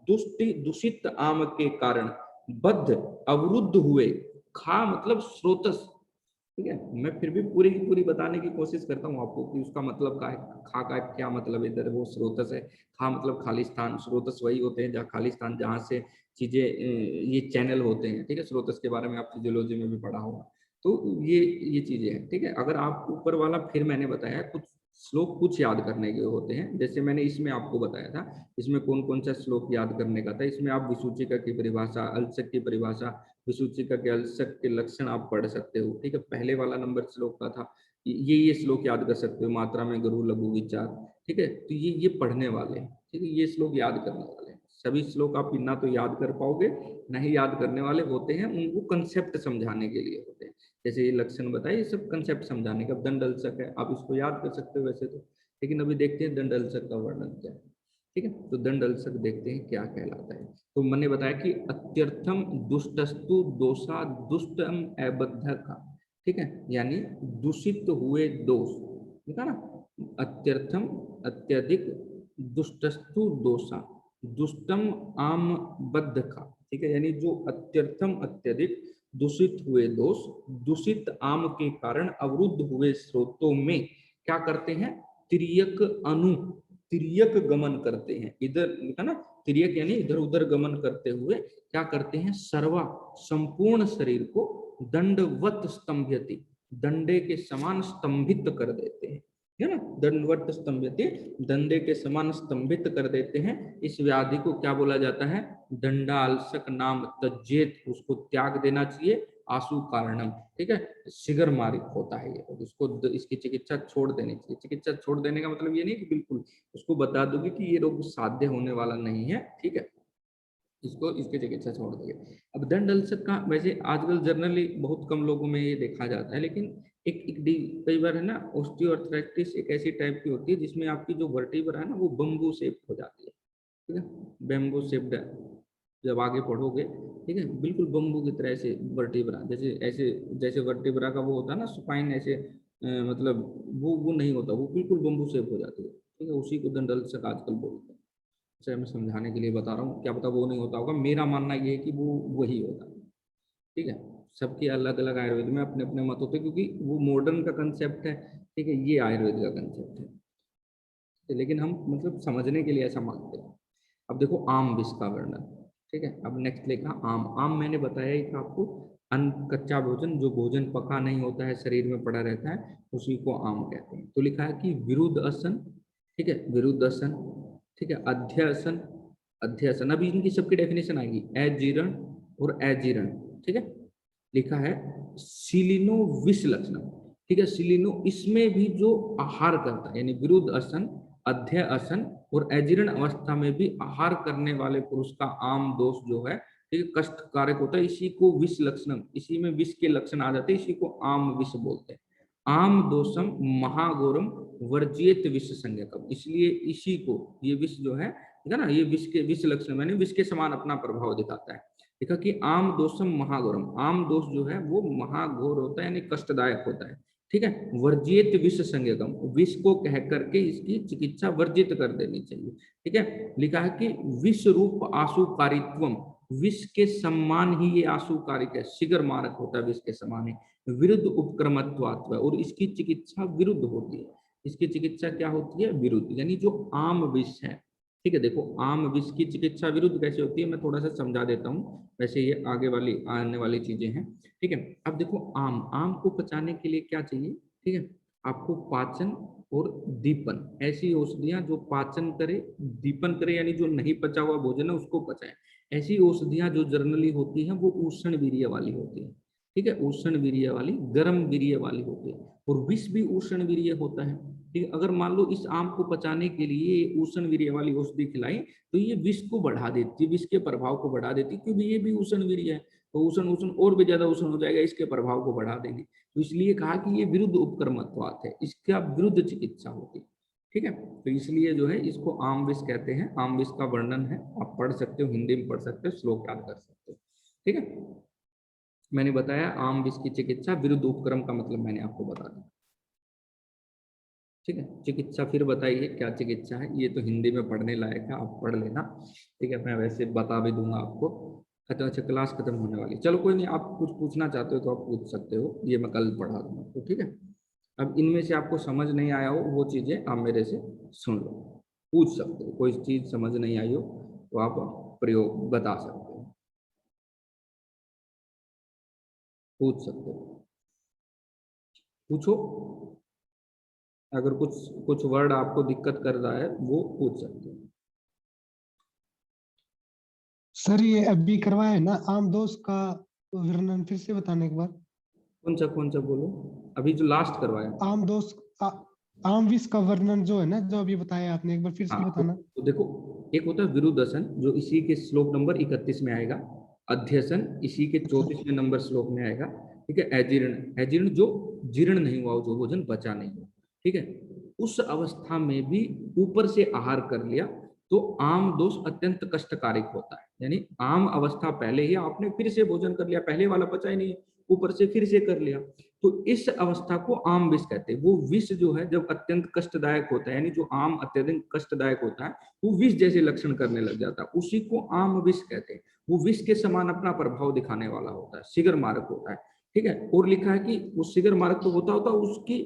दूषित आम के कारण बद्ध अवरुद्ध हुए, खा मतलब स्रोतस, ठीक है, मैं फिर भी पूरी की पूरी बताने की कोशिश करता हूँ आपको कि उसका मतलब क्या है, खा का क्या मतलब इधर वो स्रोतस है, खा मतलब खालिस्तान, स्रोतस वही होते हैं जहाँ खालिस्तान, जहाँ से चीजें ये चैनल होते हैं, ठीक है, स्रोतस के बारे में आप फिजियोलॉजी में भी पढ़ा होगा, तो ये चीजें हैं, ठीक है। अगर आप ऊपर वाला फिर मैंने बताया कुछ श्लोक कुछ याद करने के होते हैं, जैसे मैंने इसमें आपको बताया था, इसमें कौन कौन सा श्लोक याद करने का था, इसमें आप विसूचिका की परिभाषा, अल्सक की परिभाषा, विसूचिका के अल्सक के लक्षण आप पढ़ सकते हो, ठीक है, पहले वाला नंबर श्लोक का था, ये श्लोक याद कर सकते हो, मात्रा में गुरु लघु विचार, ठीक है, तो ये पढ़ने वाले हैं, ठीक है, ये श्लोक याद करने वाले हैं, सभी श्लोक आप ना तो याद कर पाओगे, ना ही याद करने वाले होते हैं, उनको कंसेप्ट समझाने के लिए होते हैं, जैसे ये लक्षण बताए, ये सब कंसेप्ट समझाने का, दंड अल्सक है, आप इसको याद कर सकते हो वैसे तो, लेकिन अभी देखते हैं दंड अल्सक का वर्णन क्या है, ठीक है, तो दंड अल्सक देखते हैं क्या कहलाता है। तो मैंने बताया कि अत्यर्थम दुष्टस्तु दोषा दुष्टम अबद्ध का, ठीक है, यानी दूषित हुए दोष, ठीक है ना, अत्यर्थम अत्यधिक दुष्टस्तु दोषा दुष्टम आम बद्ध का, ठीक है, यानी जो अत्यर्थम अत्यधिक दूषित हुए दोष, दूषित आम के कारण अवरुद्ध हुए स्रोतों में क्या करते हैं, तिर्यक अनु, तिर्यक गमन करते हैं, इधर लिखा ना, तिर्यक यानी इधर उधर गमन करते हुए क्या करते हैं, सर्वा संपूर्ण शरीर को दंडवत स्तंभयति, दंडे के समान स्तंभित कर देते हैं, है ना, दंडवत स्तंभयति, दंडे के समान स्तंभित कर देते हैं, इस व्याधि को क्या बोला जाता है, दंडाल्सक नाम तज्जेत, उसको त्याग देना चाहिए, आशु कारणम, ठीक है, शीघ्र मारिक होता है ये, उसको इसकी चिकित्सा छोड़ देनी चाहिए, चिकित्सा छोड़ देने का मतलब ये नहीं कि बिल्कुल उसको बता दोगे कि ये रोग साध्य होने वाला नहीं है, ठीक है, इसको इसकी चिकित्सा छोड़ दोगे। अब दंड अल्सर का वैसे आजकल जनरली बहुत कम लोगों में ये देखा जाता है, लेकिन कई बार है ना, ऑस्टियोआर्थराइटिस एक ऐसी टाइप की होती है जिसमें आपकी जो वर्टिब्रा है ना वो बम्बू शेप हो जाती है, ठीक है, बैम्बू शेप्ड, जब आगे पढ़ोगे, ठीक है, बिल्कुल बम्बू की तरह से वर्टिब्रा, जैसे ऐसे जैसे वर्टिब्रा का वो होता है ना स्पाइन, ऐसे मतलब वो नहीं होता, वो बिल्कुल बम्बू शेप हो जाती है, ठीक है, उसी को दंड अल्सर आजकल बोलते हैं, सर मैं समझाने के लिए बता रहा हूँ, क्या पता वो नहीं होता होगा, मेरा मानना ये है कि वो वही होता है, ठीक है, सबके अलग अलग आयुर्वेद में अपने अपने मत होते हैं, क्योंकि वो मॉडर्न का कंसेप्ट है, ठीक है, ये आयुर्वेद का कंसेप्ट है, लेकिन हम मतलब समझने के लिए ऐसा मानते हैं। अब देखो आम विष का वर्णन, ठीक है। अब नेक्स्ट लिखा आम। आम मैंने बताया ही था आपको, अन्न कच्चा भोजन, जो भोजन पका नहीं होता है, शरीर में पड़ा रहता है, उसी को आम कहते हैं। तो लिखा है कि विरुद्ध असन, ठीक है, विरुद्ध असन, ठीक है, अध्यसन, अध्यसन। अभी इनकी सबकी डेफिनेशन आएगी, अजीर्ण और अजीर्ण, ठीक है। लिखा है सीलिनो विष लक्षण, ठीक है, सीलिनो, इसमें भी जो आहार करता है, यानी विरुद्ध असन, अध्य असन और अजीर्ण अवस्था में भी आहार करने वाले पुरुष का आम दोष जो है, ठीक है, कष्ट कारक होता है। इसी को विष लक्षणम, इसी में विष के लक्षण आ जाते हैं, इसी को आम विष बोलते हैं। आम दोषम महाघोरम वर्जित विष संज्ञकम, इसलिए इसी को, ये विष जो है, ठीक है ना, ये विष के विष लक्षण मैंने विष के समान अपना प्रभाव दिखाता है। देखा कि आम दोषम महाघोरम, आम दोष जो है वो महाघोर होता है, यानी कष्टदायक होता है, ठीक है। वर्जित विष संज्ञकम, विष को कह करके इसकी चिकित्सा वर्जित कर देनी चाहिए, ठीक है। लिखा है कि विष रूप आशुकारित्वम, विष के सम्मान ही ये आशुकारिक है, शिगर मारक होता है, विष के समान है। विरुद्ध उपक्रमत्वात्व, और इसकी चिकित्सा विरुद्ध होती है। इसकी चिकित्सा क्या होती है? विरुद्ध, यानी जो आम विष है, ठीक है। देखो आम विष की चिकित्सा विरुद्ध कैसे होती है, मैं थोड़ा सा समझा देता हूँ, वैसे ये आगे वाली आने वाली चीजें हैं, ठीक है। अब देखो आम, आम को पचाने के लिए क्या चाहिए, ठीक है, आपको पाचन और दीपन, ऐसी औषधियां जो पाचन करे, दीपन करे, यानी जो नहीं पचा हुआ भोजन है उसको पचाए। ऐसी औषधियां जो जनरली होती हैं वो उष्ण वीर्य वाली होती है, ठीक है, उष्ण वीर्य वाली, गर्म वीर्य वाली होती है। और विष भी उष्ण वीर्य होता है, ठीक है। अगर मान लो इस आम को पचाने के लिए उष्ण वीर्य वाली औषधि खिलाई तो ये विष को बढ़ा देती है, विष के प्रभाव को बढ़ा देती है, क्योंकि ये भी उष्ण वीर्य है, तो उष्ण उष्ण और भी ज्यादा उष्ण हो जाएगा, इसके प्रभाव को बढ़ा देगी। तो इसलिए कहा कि ये विरुद्ध उपक्रमत्वात है, इसका विरुद्ध चिकित्सा होती है, ठीक है। तो इसलिए जो है इसको आम विष कहते हैं। आम विष का वर्णन है, आप पढ़ सकते हो, हिंदी में पढ़ सकते हो, श्लोक याद कर सकते हो, ठीक है। मैंने बताया आम विष की चिकित्सा विरुद्ध उपक्रम का मतलब मैंने आपको बता दिया, ठीक है। चिकित्सा फिर बताइए क्या चिकित्सा है, ये तो हिंदी में पढ़ने लायक है, आप पढ़ लेना, ठीक है। मैं वैसे बता भी दूंगा आपको। अच्छा, क्लास खत्म होने वाली, चलो कोई नहीं, आप कुछ पूछना चाहते हो तो आप पूछ सकते हो, ये मैं कल पढ़ा दूंगा, तो ठीक है। अब इनमें से आपको समझ नहीं आया हो वो चीजें आप मेरे से सुन लो, पूछ सकते हो, कोई चीज समझ नहीं आई हो तो आप प्रयोग बता सकते हो, पूछ सकते हो, पूछो। अगर कुछ कुछ वर्ड आपको दिक्कत कर रहा है वो पूछ सकते हो। सर ये अभी करवाया है ना आम दोष का वर्णन, फिर से बताने के बाद। कौन सा बोलो, अभी जो लास्ट करवाया? आम दोष आम विष का वर्णन जो है ना, जो अभी बताया आपने, एक बार फिर से हाँ, बताना। तो देखो एक होता है विरुद्धसन, जो इसी के श्लोक नंबर 31 में आएगा। अध्यसन इसी के 34वें नंबर श्लोक में आएगा, ठीक है। अजीर्ण, अजीर्ण जो जीर्ण नहीं हुआ, जो भोजन बचा नहीं हुआ, ठीक है, उस अवस्था में भी ऊपर से आहार कर लिया तो आम दोष अत्यंत कष्टकारक होता है। यानी आम अवस्था पहले ही आपने फिर से भोजन कर लिया, पहले वाला पचा ही नहीं, ऊपर से फिर से कर लिया, तो इस अवस्था को आम विष कहते हैं। वो विष जो है जब अत्यंत कष्टदायक होता है, यानी जो आम अत्यधिक कष्टदायक होता है, वो विष जैसे लक्षण करने लग जाता है, उसी को आम विष कहते हैं। वो विष के समान अपना प्रभाव दिखाने वाला होता है, शिगर मारक होता है, ठीक है। और लिखा है कि वो शिगर मारक तो होता उसकी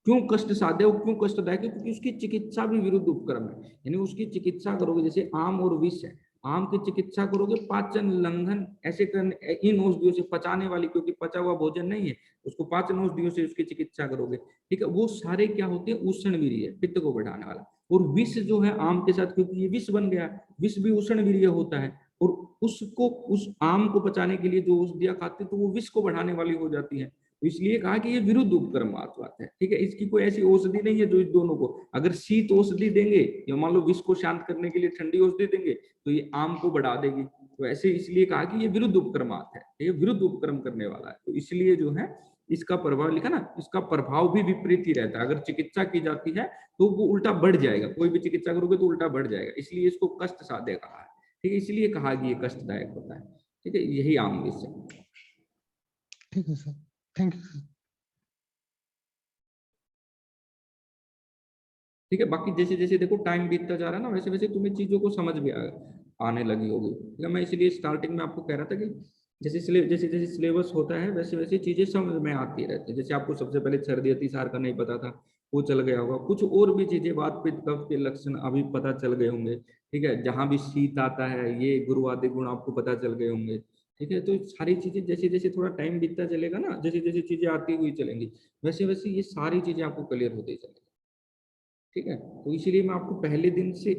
क्यों कष्ट साध्य, वो क्यों कष्टदायक है, क्योंकि उसकी चिकित्सा भी विरुद्ध उपक्रम है। यानी उसकी चिकित्सा करोगे, जैसे आम और विष है, आम की चिकित्सा करोगे पाचन लंघन ऐसे करने, इन औषधियों से पचाने वाली, क्योंकि पचा हुआ भोजन नहीं है, उसको पाचन औषधियों से उसकी चिकित्सा करोगे, ठीक है। वो सारे क्या होते हैं? उष्ण वीर्य, पित्त को बढ़ाने वाला। और विष जो है आम के साथ, क्योंकि ये विष बन गया, विष भी उष्ण वीर्य होता है, और उसको उस आम को पचाने के लिए जो औषधियां खाते हैं तो वो विष को बढ़ाने वाली हो जाती है। तो इसलिए कहा कि ये विरुद्ध उपक्रम बात है, ठीक है। इसकी कोई ऐसी औषधि नहीं है जो इस दोनों को, अगर शीत औषधि देंगे या मान लो विष को शांत करने के लिए ठंडी औषधि देंगे तो ये आम को बढ़ा देगी। तो ऐसे इसलिए कहा कि ये विरुद्ध उपक्रमात है, ये विरुद्ध उपक्रम करने वाला है। तो इसलिए जो है इसका प्रभाव लिखा ना, इसका प्रभाव भी विपरीत ही रहता है। अगर चिकित्सा की जाती है तो वो उल्टा बढ़ जाएगा, कोई भी चिकित्सा करोगे तो उल्टा बढ़ जाएगा, इसलिए इसको कष्ट साध्य कहा है, ठीक है। इसलिए कहा कि ये कष्टदायक होता है, ठीक है। यही आम विष है, ठीक है सर, थैंक यू सर। ठीक है। बाकी जैसे जैसे देखो टाइम बीतता जा रहा है ना, वैसे वैसे तुम्हें चीजों को समझ भी आने लगी होगी, ठीक है। मैं इसलिए स्टार्टिंग में आपको कह रहा था कि जैसे जैसे सिलेबस होता है वैसे वैसे चीजें समझ में आती रहती है। जैसे आपको सबसे पहले सर्दी अतिसार का नहीं पता था, वो चल गया होगा, कुछ और भी चीजें वात पित्त कफ के लक्षण अभी पता चल गए होंगे। ठीक है, जहां भी शीत आता है ये गुरु आदि गुण आपको पता चल गए होंगे। ठीक है, तो सारी चीजें जैसे जैसे थोड़ा टाइम बीतता चलेगा ना, जैसे जैसे चीजें आती हुई चलेंगी, वैसे वैसे ये सारी चीजें आपको क्लियर होती चलेगी। ठीक है, तो इसीलिए मैं आपको पहले दिन से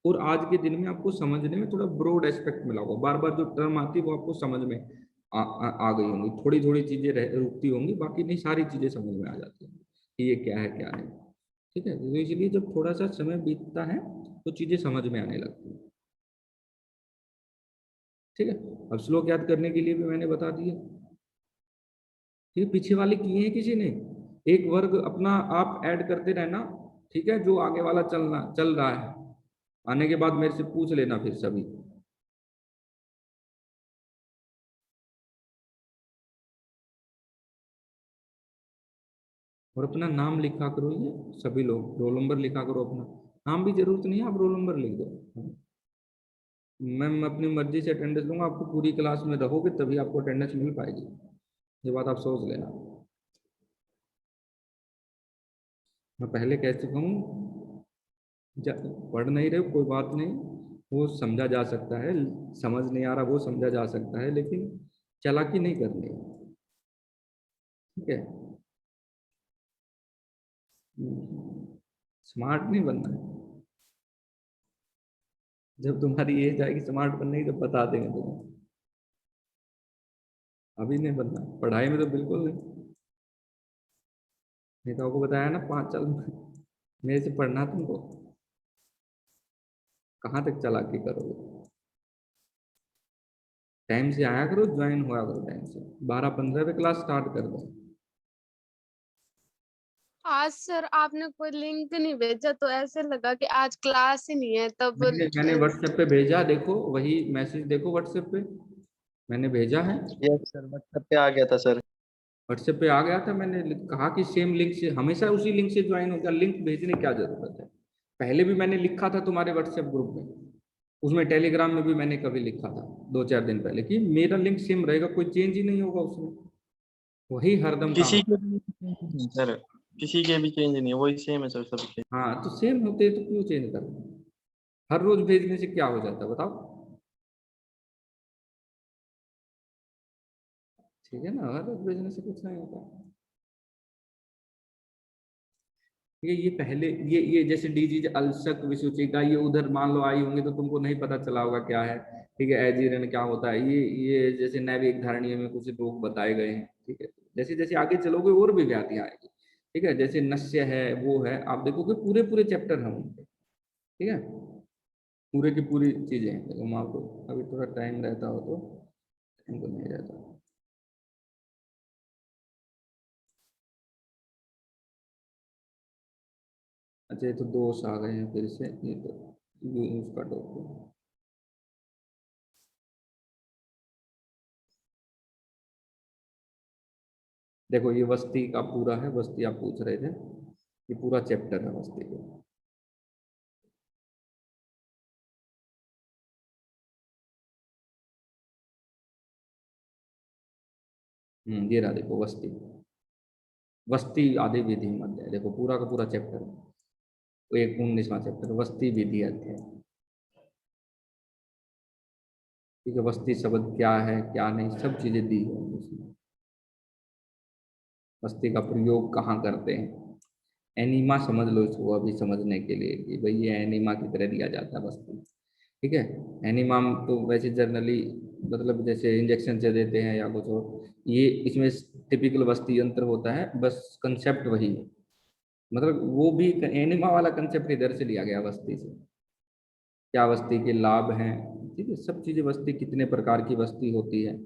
और आज के दिन में आपको समझने में थोड़ा ब्रॉड एस्पेक्ट मिला होगा, बार बार जो टर्म आती है वो आपको समझ में आ गई होंगी, थोड़ी थोड़ी चीजें रुकती होंगी, बाकी नहीं सारी चीजें समझ में आ जाती हैं कि ये क्या है क्या नहीं। ठीक है, तो इसलिए जब थोड़ा सा समय बीतता है तो चीजें समझ में आने लगती हैं। ठीक है, अब श्लोक याद करने के लिए भी मैंने बता दिया। ठीक है, पीछे वाले किए हैं किसी ने, एक वर्ग अपना आप ऐड करते रहना। ठीक है, जो आगे वाला चल रहा है, आने के बाद मेरे से पूछ लेना फिर सभी। और अपना नाम लिखा करो, ये सभी लोग रोल नंबर लिखा करो अपना। नाम भी जरूरत नहीं है, आप रोल नंबर लिख दो। मैं अपनी मर्जी से अटेंडेंस लूंगा, आपको पूरी क्लास में रहोगे तभी आपको अटेंडेंस मिल पाएगी, ये बात आप सोच लेना। मैं पहले कह चुका हूँ, पढ़ नहीं रहे कोई बात नहीं, वो समझा जा सकता है, समझ नहीं आ रहा वो समझा जा सकता है, लेकिन चालाकी नहीं करनी है। ठीक है, स्मार्ट नहीं बनना है। जब तुम्हारी एज आएगी स्मार्ट बनने की तो बता देंगे तुम्हें, अभी नहीं बनना, पढ़ाई में तो बिल्कुल नहीं। नहीं तो आपको बताया ना 5 साल मेरे से पढ़ना तुमको, कहाँ तक चालाकी करोगे। टाइम से आया करो, ज्वाइन हुआ करो टाइम से, 12-15 पे क्लास स्टार्ट कर दो। आज सर आपने कोई लिंक नहीं भेजा तो ऐसे लगा कि आज क्लास ही नहीं है, तब मैंने व्हाट्सएप पे भेजा, देखो वही मैसेज देखो व्हाट्सएप पे मैंने भेजा है। यस सर, व्हाट्सएप पे आ गया था सर। व्हाट्सएप पे आ गया था, मैंने कहा कि सेम लिंक से, हमेशा उसी लिंक से ज्वाइन होगा, लिंक भेजने की क्या जरूरत है। पहले भी मैंने लिखा था तुम्हारे व्हाट्सएप ग्रुप में, उसमें टेलीग्राम में भी मैंने कभी लिखा था 2-4 दिन पहले कि मेरा लिंक सेम रहेगा, कोई चेंज ही नहीं होगा उसमें, वही हरदम काम। किसी के भी सर, किसी के भी चेंज नहीं है, वही सेम है सर सबके। हाँ, तो सेम होते तो क्यों चेंज करना, हर रोज भेजने से क्या हो जाता है बताओ। ठीक है ना, हर रोज भेजने से कुछ नहीं होता। ये पहले ये जैसे डीजी अलसक विसूचिका, ये उधर मान लो आई होंगी तो तुमको नहीं पता चला होगा क्या है। ठीक है, एजीरन क्या होता है, ये जैसे नैविक धारणीय में कुछ रोग बताए गए हैं। ठीक है, जैसे जैसे आगे चलोगे और भी व्याधियां आएगी। ठीक है, जैसे नस्य है वो है, आप देखोगे पूरे पूरे चैप्टर हैं उनके। ठीक है, पूरे की पूरी चीजें हैं। देखो मैं आपको अभी थोड़ा टाइम रहता हो तो, टाइम तो नहीं रहता। अच्छा, ये तो दोष आ गए हैं फिर से, ये तो उसका टॉपिक। देखो ये वस्ती का पूरा है, वस्ती आप पूछ रहे थे, ये पूरा चैप्टर है वस्ती का। ये रहा देखो वस्ती, वस्ती आदि विधि अध्याय, देखो पूरा का पूरा चैप्टर, वो एक 19वां चैप्टर वस्ती विधि अध्याय। ठीक है, वस्ती शब्द क्या है क्या नहीं सब चीजें दी है उसमें। वस्ती का प्रयोग कहाँ करते हैं, एनीमा समझ लो इसको अभी समझने के लिए कि भाई ये एनीमा की तरह दिया जाता है वस्ती। ठीक है, एनीमा तो वैसे जनरली मतलब जैसे इंजेक्शन से देते हैं या कुछ और, ये इसमें टिपिकल वस्ती यंत्र होता है, बस कंसेप्ट वही है। मतलब वो भी एनिमा वाला कंसेप्ट इधर से लिया गया वस्ती से, क्या वस्ती के लाभ हैं। ठीक है, सब चीजें वस्ती, कितने प्रकार की वस्ती होती है।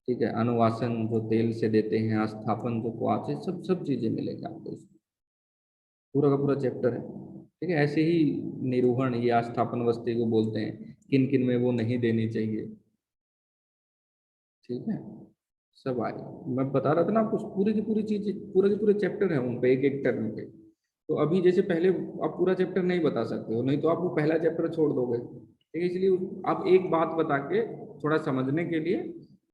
ठीक है, अनुवासन जो तेल से देते हैं, आस्थापन जो क्वाथ है, सब सब चीजें मिलेंगी आपको इसमें, पूरा का पूरा चैप्टर है। ठीक है, ऐसे ही निरूहण, ये आस्थापन वस्ती को बोलते हैं, किन किन में वो नहीं देनी चाहिए। ठीक है, सब आए, मैं बता रहा था ना आपको, पूरी की पूरी चीज, पूरे के पूरे चैप्टर है उन पे, एक एक टर्म पे। तो अभी जैसे पहले आप पूरा चैप्टर नहीं बता सकते हो, नहीं तो आप वो पहला चैप्टर छोड़ दोगे। ठीक है, इसलिए आप एक बात बता के थोड़ा समझने के लिए